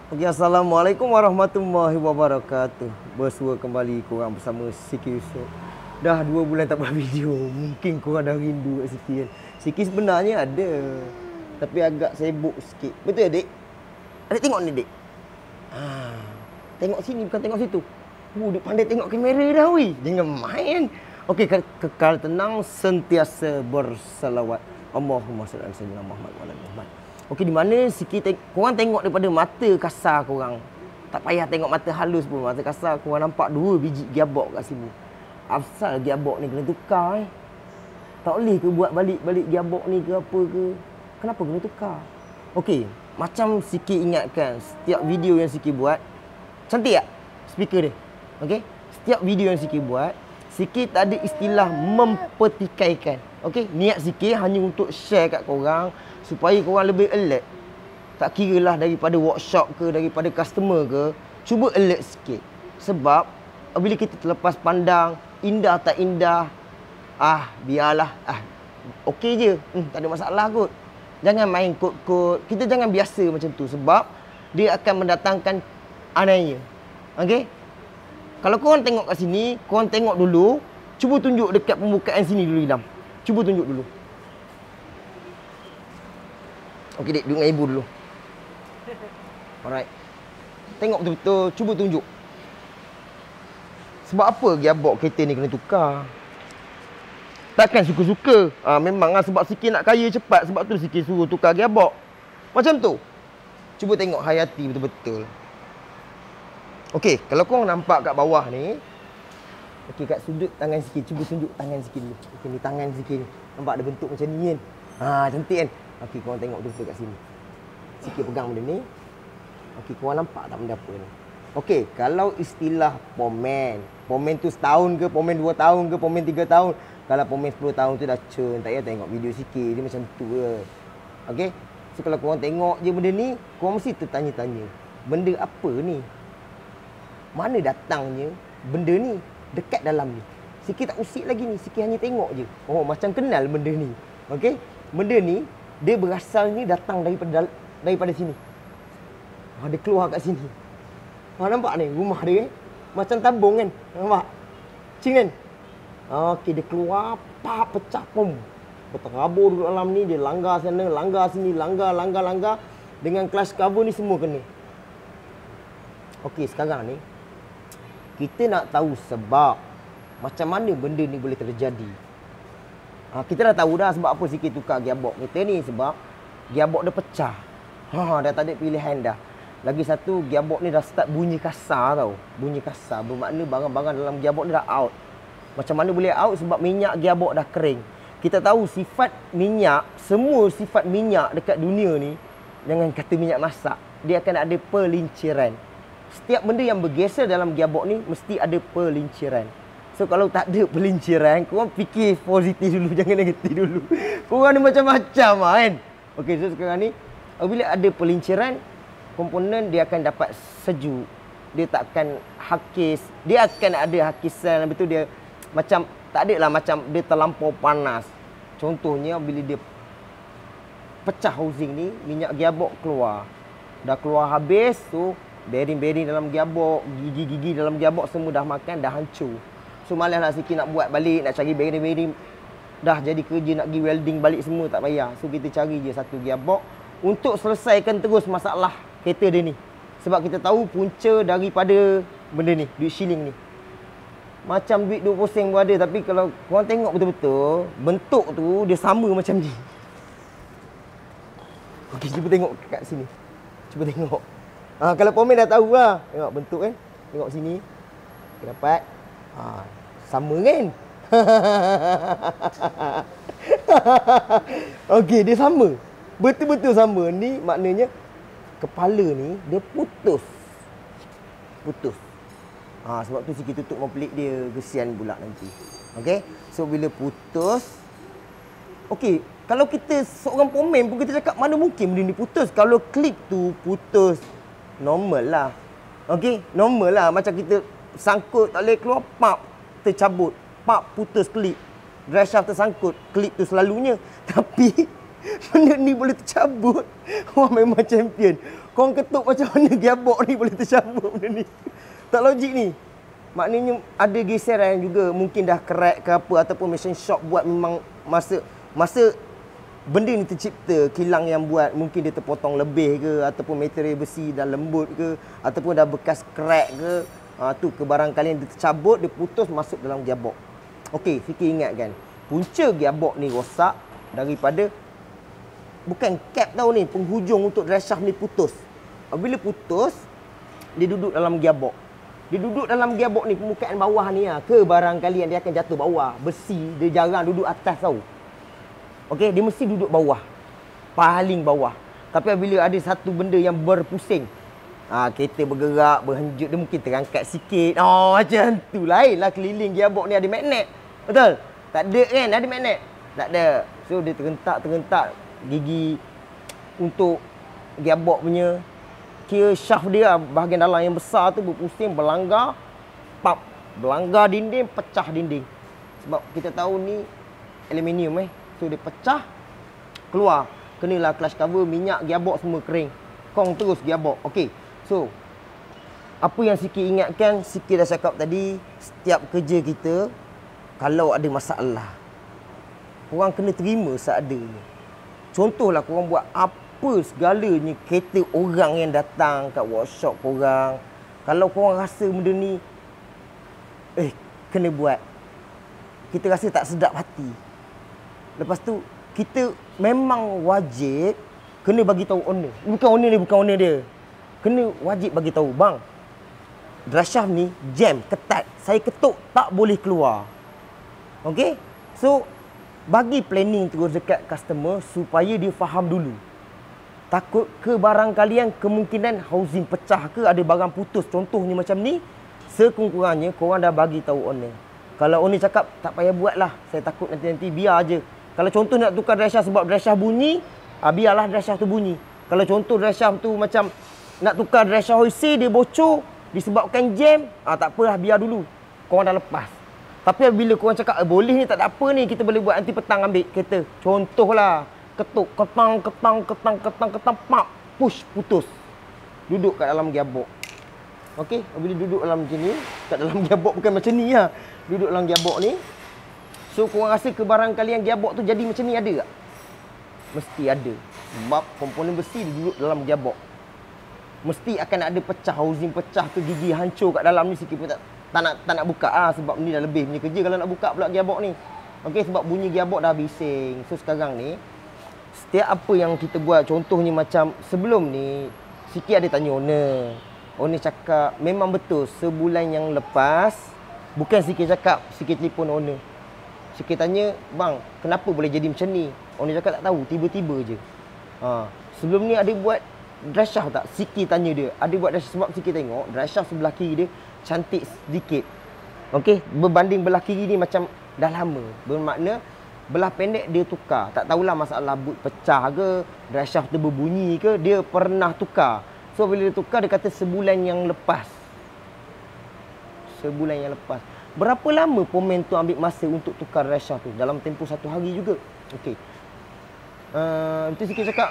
Okay, Assalamualaikum warahmatullahi wabarakatuh. Bersua kembali korang bersama Siki Yusof. Dah 2 bulan tak buat video. Mungkin korang dah rindu kat Siki kan. Siki sebenarnya ada, tapi agak sibuk sikit. Betul adik? Adik tengok ni adik. Tengok sini bukan tengok situ. Dia pandai tengok kamera dah weh. Jangan main. Okey, kekal tenang, sentiasa bersalawat. Allahumma salli ala sayyidina Muhammad wa ala Muhammad. Okey, di mana sikit korang tengok daripada mata kasar korang. Tak payah tengok mata halus pun, mata kasar korang nampak 2 biji gearbox kat sini. Asal gearbox ni kena tukar Tak boleh ke buat balik gearbox ni ke apa ke? Kenapa kena tukar? Okey, macam Siki ingatkan, setiap video yang Siki buat, cantik tak speaker dia? Okey, setiap video yang Siki buat, Siki tak ada istilah mempertikaikan. Okey, niat Siki hanya untuk share kat korang supaya korang lebih alert. Tak kira lah daripada workshop ke, daripada customer ke, cuba alert sikit. Sebab bila kita terlepas pandang, indah tak indah, biarlah, okey je, tak ada masalah kot. Jangan main kod-kod, kita jangan biasa macam tu sebab dia akan mendatangkan anaya. Okey? Kalau korang tengok kat sini, korang tengok dulu, cuba tunjuk dekat pembukaan sini dulu Idam. Cuba tunjuk dulu. Okey dek, duduk dengan ibu dulu. Alright. Tengok betul-betul, cuba tunjuk. Sebab apa gearbox kereta ni kena tukar? Takkan suka-suka. Memanglah sebab Siki nak kaya cepat, sebab tu Siki suruh tukar gearbox. Macam tu. Cuba tengok hayati betul-betul. Okey, kalau korang nampak kat bawah ni, okey, kat sudut tangan Siki, cuba tunjuk tangan Siki dulu. Okey, ni tangan Siki ni. Nampak ada bentuk macam ni kan? Cantik kan? Okey, korang tengok betul-betul kat sini. Siki pegang benda ni. Okey, korang nampak tak benda apa ni? Okey, kalau istilah pomen tu setahun ke, pomen 2 tahun ke, pomen 3 tahun. Kalau pomen 10 tahun tu dah cun, tak payah tengok video Siki. Dia macam tu je. Okey? So, kalau korang tengok je benda ni, korang mesti tertanya-tanya. Benda apa ni? Mana datangnya benda ni? Dekat dalam ni. Siki tak usik lagi ni. Siki hanya tengok je. Oh, macam kenal benda ni. Okey? Benda ni, dia berasalnya datang daripada sini. Dia keluar kat sini. Nampak ni rumah dia macam tabung kan? Nampak? Cing kan? Okey, dia keluar, pecah pom. Berterabur duduk dalam ni, dia langgar sana, langgar sini, langgar. Dengan clutch cover ni semua kena. Okey, sekarang ni kita nak tahu sebab macam mana benda ni boleh terjadi. Kita dah tahu dah sebab apa Siki tukar gearbox kita ni, sebab gearbox dia pecah. Dah tak ada pilihan dah. Lagi satu, gearbox ni dah start bunyi kasar tau. Bunyi kasar bermakna barang-barang dalam gearbox ni dah out. Macam mana boleh out? Sebab minyak gearbox dah kering. Kita tahu sifat minyak, semua sifat minyak dekat dunia ni, jangan kata minyak masak, dia akan ada pelinciran. Setiap benda yang bergeser dalam gearbox ni mesti ada pelinciran. So kalau tak ada pelinciran, korang fikir positif dulu, jangan negatif dulu. Korang ni macam-macam kan. Okey, so sekarang ni apabila ada pelinciran, komponen dia akan dapat sejuk. Dia tak akan hakis. Dia akan ada hakisan, betul dia macam tak ada lah, macam dia terlampau panas. Contohnya bila dia pecah housing ni, minyak gearbox keluar. Dah keluar habis tu, bearing-bearing dalam gearbox, gigi-gigi dalam gearbox semua dah makan, dah hancur. So malaslah Siki nak buat balik, nak cari bearing-bearing. Dah jadi kerja nak pergi welding balik semua, tak payah. So kita cari je satu gearbox untuk selesaikan terus masalah kereta dia ni. Sebab kita tahu punca daripada benda ni, duit shilling ni. Macam duit 20 sen pun ada, tapi kalau korang tengok betul-betul, bentuk tu dia sama macam ni. Okey, cuba tengok kat sini. Cuba tengok. Kalau pomen dah tahu lah. Tengok bentuk kan. Tengok sini. Kita dapat. Sama kan? Okey, dia sama. Betul-betul sama. Ni maknanya kepala ni dia putus. Sebab tu Siki tutup pelik dia, kesian pula nanti. Okey. So bila putus, okey, kalau kita seorang pomen pun kita cakap mana mungkin benda ni putus. Kalau klip tu putus, normal lah. Okey, normal lah. Macam kita sangkut tak boleh keluar, tercabut, putus klip. Drive shaft tersangkut, klip tu selalunya. Tapi Benda ni boleh tercabut. Wah, memang champion. Korang ketuk macam mana gearbox ni boleh tercabut benda ni. Tak logik ni. Maknanya ada geseran juga, mungkin dah crack ke apa, ataupun mesin shock buat memang masa benda ni tercipta, kilang yang buat mungkin dia terpotong lebih ke, ataupun material besi dah lembut ke, ataupun dah bekas crack ke. Tu kebarangkalian dia tercabut, dia putus masuk dalam gearbox. Okey, fikir ingat kan. Punca gearbox ni rosak daripada bukan cap tau ni, penghujung untuk drive shaft ni putus. Bila putus, dia duduk dalam gearbox. Dia duduk dalam gearbox ni, permukaan bawah ni kebarangkalian dia akan jatuh bawah. Besi, dia jarang duduk atas tau. Okey, dia mesti duduk bawah. Paling bawah. Tapi bila ada satu benda yang berpusing, kereta bergerak, berhenjut, dia mungkin terangkat sikit. Macam tu. Lainlah keliling gearbox ni ada magnet. Betul? Tak ada kan? Ada magnet? Tak ada. So, dia tergentak gigi untuk gearbox punya. Kira shaft dia, bahagian dalam yang besar tu berpusing, berlanggar, berlanggar dinding, pecah dinding. Sebab kita tahu ni aluminium So dia pecah, keluar. Kenalah clutch cover, minyak, gearbox semua kering. Kong terus gearbox. Okey. So, apa yang Siki ingatkan, Siki dah cakap tadi, setiap kerja kita, kalau ada masalah, korang kena terima seadanya. Contohlah korang buat apa segalanya kereta orang yang datang kat workshop korang. Kalau korang rasa benda ni kena buat, kita rasa tak sedap hati. Lepas tu kita memang wajib kena bagi tahu owner. Bukan owner dia. Kena wajib bagi tahu, bang, drive shaft ni jam, ketat. Saya ketuk tak boleh keluar. Okey? So bagi planning terus dekat customer supaya dia faham dulu. Takut ke barang kalian kemungkinan housing pecah ke, ada barang putus. Contohnya macam ni, sekurang-kurangnya korang dah bagi tahu owner. Kalau owner cakap tak payah buat lah, saya takut nanti biar je. Kalau contoh nak tukar drive shaft sebab drive shaft bunyi, biarlah drive shaft tu bunyi. Kalau contoh drive shaft tu macam nak tukar drive shaft hoisi, dia bocor disebabkan jam, tak apalah, biar dulu. Korang dah lepas. Tapi bila korang cakap boleh ni, tak ada apa ni, kita boleh buat nanti petang ambil kereta. Contohlah, ketuk, ketang, pap, push, putus. Duduk kat dalam gearbox. Okey, bila duduk dalam macam ni, kat dalam gearbox bukan macam ni lah. Duduk dalam gearbox ni. So, korang rasa kebarangkalian gearbox tu jadi macam ni ada tak? Mesti ada. Sebab komponen besi dia duduk dalam gearbox. Mesti akan ada pecah, housing pecah ke, gigi hancur kat dalam ni. Sikit pun tak nak buka sebab ni dah lebih punya kerja kalau nak buka pula gearbox ni. Okey, sebab bunyi gearbox dah bising. So, sekarang ni setiap apa yang kita buat, contohnya macam sebelum ni, Siki ada tanya owner. Owner cakap, memang betul, sebulan yang lepas, bukan Siki cakap, Siki telefon owner. Siki tanya, bang, kenapa boleh jadi macam ni? Owner cakap tak tahu, tiba-tiba je. Sebelum ni ada buat drive shaft tak? Siki tanya dia, ada buat drive shaft, sebab Siki tengok, drive shaft sebelah kiri dia cantik sedikit. Okey, berbanding belah kiri ni macam dah lama. Bermakna, belah pendek dia tukar. Tak tahulah masalah boot pecah ke, drive shaft tu berbunyi ke, dia pernah tukar. So bila dia tukar, dia kata sebulan yang lepas. Sebulan yang lepas. Berapa lama Pomen tu ambil masa untuk tukar drive shaft tu? Dalam tempoh 1 hari juga. Okey. Itu sikit cakap,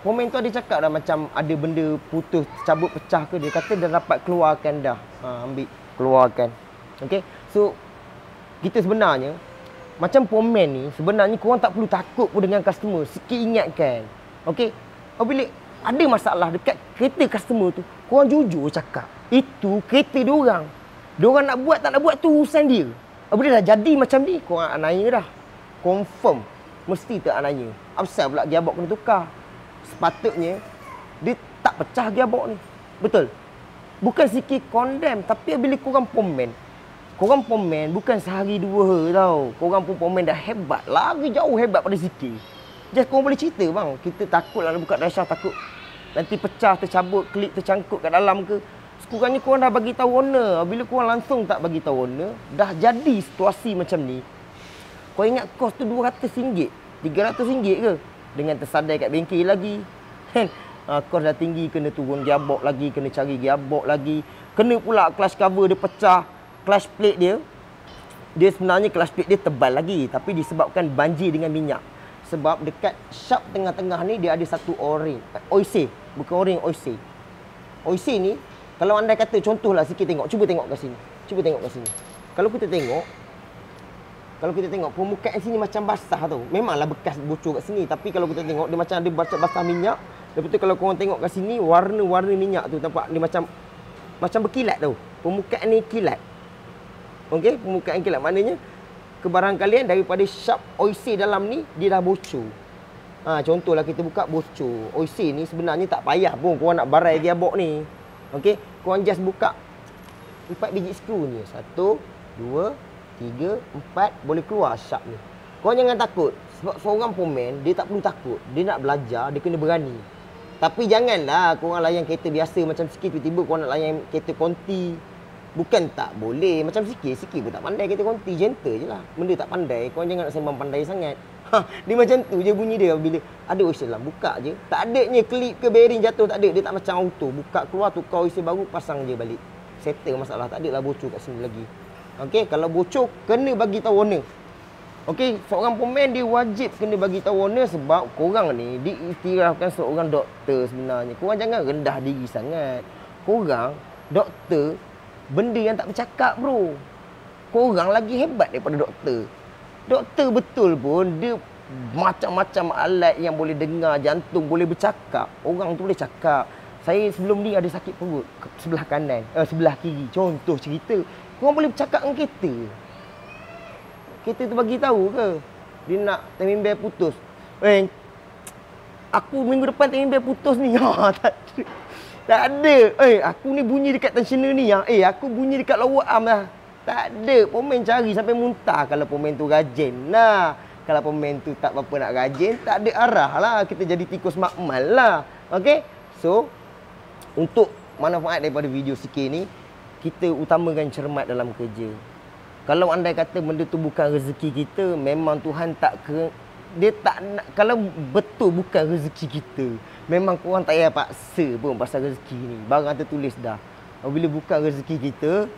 Pomen tu ada cakap dah macam ada benda putus, cabut, pecah ke. Dia kata dah dapat keluarkan dah. Ambil, keluarkan. Okey. So, kita sebenarnya, macam Pomen ni, sebenarnya korang tak perlu takut pun dengan customer. Sikit ingatkan. Okey. Bila ada masalah dekat kereta customer tu, korang jujur cakap. Itu kereta diorang. Diorang nak buat tak nak buat tu urusan dia. Bila dah jadi macam ni, korang nanya dah. Confirm. Mesti tak nanya. Apasal pula gearbox kena tukar? Sepatutnya, dia tak pecah gearbox ni. Betul? Bukan Siki condemn. Tapi bila korang Pomen, bukan sehari 2 tau. Korang pun Pomen dah hebat. Lagi jauh hebat pada Siki. Just korang boleh cerita, bang. Kita takut lah buka drive shaft, takut nanti pecah, tercabut, klip tercangkut kat dalam ke. Sekurangnya korang dah bagi tahu owner. Bila korang langsung tak bagi tahu owner, dah jadi situasi macam ni. Kau ingat kos tu RM200, RM300 ke? Dengan tersadai kat bengkel lagi. Kan? Kos dah tinggi, kena turun gearbox lagi, kena cari gearbox lagi. Kena pula clutch cover dia pecah. Clutch plate dia sebenarnya clutch plate dia tebal lagi. Tapi disebabkan banjir dengan minyak. Sebab dekat shaft tengah-tengah ni dia ada satu o-ring. OIC, bukan o-ring, OIC. OIC ni kalau anda kata contohlah sikit tengok, cuba tengok kat sini. Cuba tengok kat sini. Kalau kita tengok permukaan sini macam basah tu. Memanglah bekas bocor kat sini, tapi kalau kita tengok dia macam ada basah minyak. Lepas tu kalau korang tengok kat sini warna-warna minyak tu nampak dia macam berkilat tau. Permukaan ni kilat. Okey, permukaan kilat maknanya kebarangkalian daripada shaft OIC dalam ni dia dah bocor. Contohlah kita buka bocor. OIC ni sebenarnya tak payah pun korang nak barai gearbox ni. Okey, korang just buka 4 biji skru ni. 1, 2, 3, 4 boleh keluar shaft ni. Korang jangan takut. Sebab seorang pomen dia tak perlu takut. Dia nak belajar, dia kena berani. Tapi janganlah korang layan kereta biasa macam sikit tiba-tiba korang nak layan kereta konti. Bukan tak boleh. Macam sikit pun tak pandai kereta konti. Gentle je lah. Benda tak pandai, korang jangan nak sembang pandai sangat. Dia macam tu je bunyi dia bila ada OIC dalam. Buka je. Tak adanya klip ke bearing jatuh, tak ada. Dia tak macam auto. Buka keluar, tukar OIC baru, pasang je balik. Settle masalah. Tak adalah bocor kat sini lagi. Okey, kalau bocor kena bagi tahu owner. Okey, seorang pemain dia wajib kena bagi tahu owner sebab korang ni diiktirafkan seorang doktor sebenarnya. Korang jangan rendah diri sangat. Korang doktor benda yang tak bercakap bro. Korang lagi hebat daripada doktor. Doktor betul pun dia macam-macam alat yang boleh dengar, jantung boleh bercakap. Orang tu boleh cakap. Saya sebelum ni ada sakit perut sebelah kanan, sebelah kiri. Contoh cerita. Korang boleh bercakap dengan kereta. Kereta tu bagi tahu ke dia nak timing bel putus. Aku minggu depan timing bel putus ni. Tak ada. Tak ada. Aku ni bunyi dekat tensioner ni. Aku bunyi dekat lower arm lah. Tak ada. Pemain cari sampai muntah kalau pemain tu rajin. Nah, kalau pemain tu tak apa-apa nak rajin, tak ada arah lah. Kita jadi tikus makmal lah. Okey? So, untuk manfaat daripada video sikit ni, kita utamakan cermat dalam kerja. Kalau anda kata benda tu bukan rezeki kita, memang Tuhan dia tak nak. Kalau betul bukan rezeki kita, memang korang tak payah paksa pun pasal rezeki ni. Barang tertulis dah. Bila bukan rezeki kita,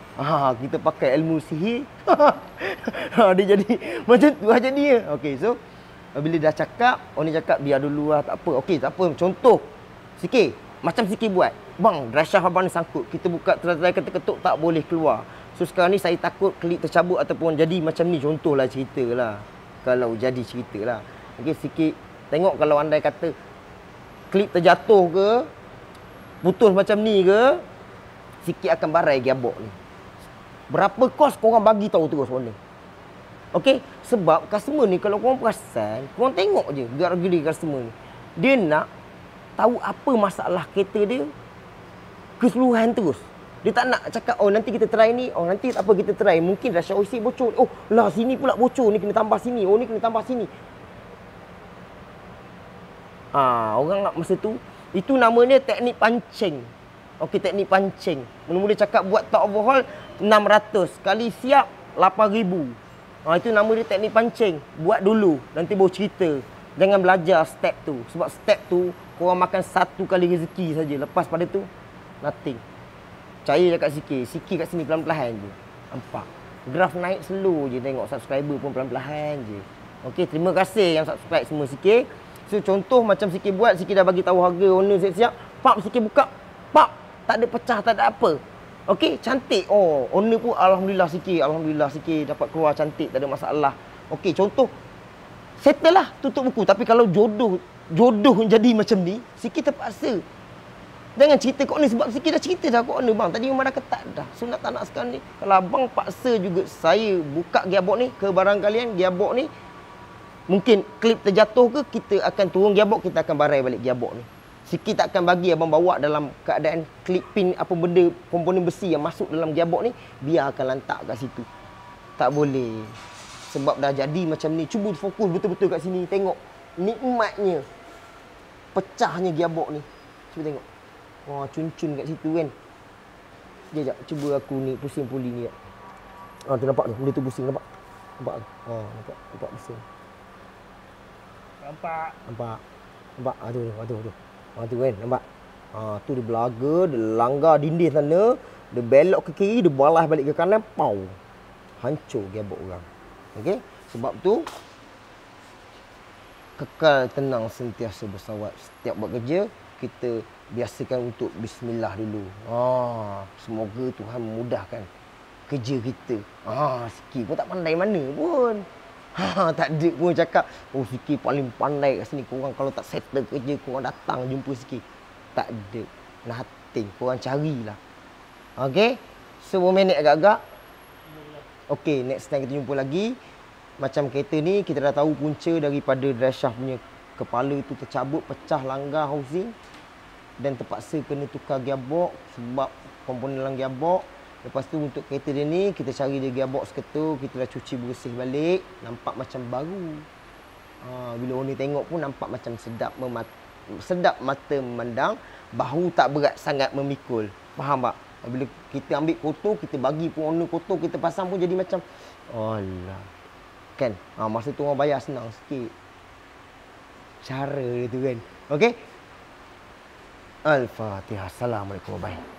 kita pakai ilmu sihir. Dia jadi macam tu lah jadinya. Okey, so bila dah cakap, orang ni cakap biar dulu lah, tak apa. Okey, tak apa. Contoh sikit, macam sikit buat. Bang, driveshaft abang ni sangkut. Kita buka try ketuk-ketuk tak boleh keluar. So sekarang ni saya takut klip tercabut ataupun jadi macam ni. Contohlah cerita lah. Kalau jadi cerita lah. Okey, sikit tengok kalau anda kata klip terjatuh ke, putus macam ni ke, sikit akan barai gearbox ni. Berapa kos korang bagi tahu terus owner. Okey, sebab customer ni kalau korang perasan, korang tengok je gerak-gerik customer ni. Dia nak tahu apa masalah kereta dia keseluruhan terus. Dia tak nak cakap, nanti kita try ni, nanti tak apa kita try. Mungkin dah OIC bocor. Lah sini pula bocor, ni kena tambah sini. Ni kena tambah sini. Orang nak masa tu, itu namanya teknik pancing. Okey, teknik pancing. Mula-mula cakap buat top overhaul 600. Kali siap 8,000. Itu nama dia teknik pancing. Buat dulu, nanti baru cerita. Jangan belajar step tu. Sebab step tu, korang makan satu kali rezeki saja. Lepas pada tu, nothing. Percaya cakap sikit kat sini pelan-pelan je. Nampak? Graf naik slow je, tengok subscriber pun pelan-pelan je. Okey, terima kasih yang subscribe semua sikit. So contoh macam sikit buat, sikit dah bagi tahu harga owner siap-siap. Pap sikit buka. Pap, tak ada pecah, tak ada apa. Okey, cantik. Owner pun alhamdulillah sikit dapat keluar cantik, tak ada masalah. Okey, contoh settle lah, tutup buku. Tapi kalau jodoh jadi macam ni, sikit terpaksa. Jangan cerita kat owner sebab sikit dah cerita dah kat owner bang. Tadi memang dah ketat dah. So nak tak nak sekarang ni, kalau abang paksa juga saya buka gearbox ni ke barang kalian, gearbox ni mungkin klip terjatuh ke, kita akan turun gearbox, kita akan barai balik gearbox ni. Sikit tak akan bagi abang bawa dalam keadaan klip pin apa benda, komponen besi yang masuk dalam gearbox ni, biar akan lantak kat situ. Tak boleh. Sebab dah jadi macam ni. Cuba fokus betul-betul kat sini. Tengok nikmatnya pecahnya gearbox ni. Cuba tengok. Cun-cun kat situ kan. Sekejap, cuba aku ni pusing puli ni. Tu nampak tu, benda tu pusing nampak. Nampak tu. Nampak pusing. Nampak. Tu kan, nampak. Tu dia belaga, dia langgar dinding sana, dia belok ke kiri, dia balas balik ke kanan, pau. Hancur gearbox orang. Okey? Sebab tu kekal tenang sentiasa bersawat. Setiap buat kerja, kita biasakan untuk bismillah dulu. Semoga Tuhan memudahkan kerja kita. Sikit pun tak pandai mana pun. Tak ada pun cakap, oh Sikit paling pandai kat sini. Korang kalau tak settle kerja, korang datang jumpa Sikit. Tak ada. Nothing. Korang carilah. Okay? 10 minit agak-agak. Okay, next time kita jumpa lagi. Macam kereta ni, kita dah tahu punca daripada drive shaft punya kepala tu tercabut, pecah, langgar housing. Dan terpaksa kena tukar gearbox sebab komponen dalam gearbox. Lepas tu untuk kereta dia ni, kita cari dia gearbox ke tu, kita dah cuci bersih balik, nampak macam baru. Bila owner tengok pun nampak macam sedap mata memandang, bahu tak berat sangat memikul. Faham tak? Bila kita ambil kotor, kita bagi pun owner kotor, kita pasang pun jadi macam alah. Kan? Masa tu orang bayar senang sikit. Cara dia tu kan. Okey? Al-Fatihah. Assalamualaikum warahmatullahi wabarakatuh.